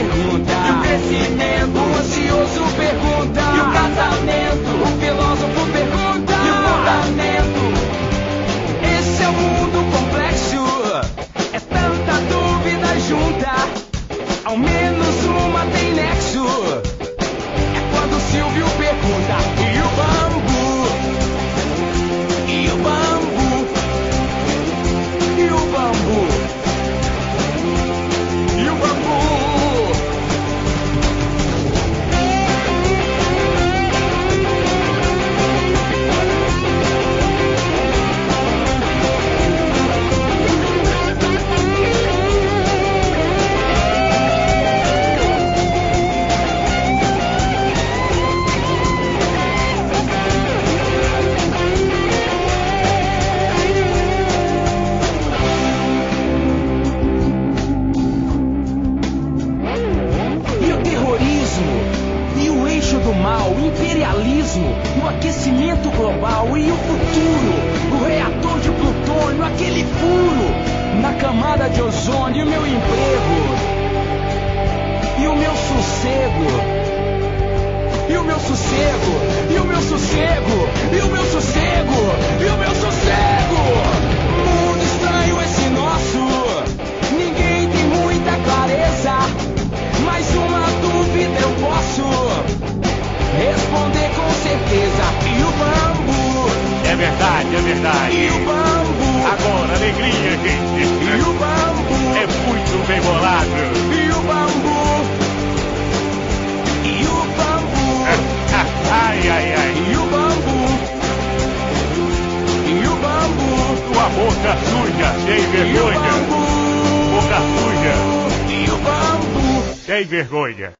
pergunta. E o crescimento, o ansioso pergunta. E o casamento, o filósofo pergunta. E o fundamento, esse é o mundo complexo. É tanta dúvida junta, ao menos uma tem nexo. É quando Silvio pergunta: e o bambu? E o bambu? E o bambu? E o bambu? O imperialismo, o aquecimento global e o futuro, o reator de plutônio, aquele furo na camada de ozônio, e o meu emprego, e o meu sossego, e o meu sossego, e o meu sossego, e o meu sossego, e o meu sossego. Mundo estranho esse nosso, ninguém tem muita clareza, mas uma dúvida eu posso responder com certeza. E o bambu? É verdade, é verdade. E o bambu? Agora, alegria, gente. E o bambu? É muito bem bolado. E o bambu? E o bambu? Ai, ai, ai. E o bambu? E o bambu? Tua boca suja, sem vergonha. E o bambu? Boca suja. E o bambu? Sem vergonha.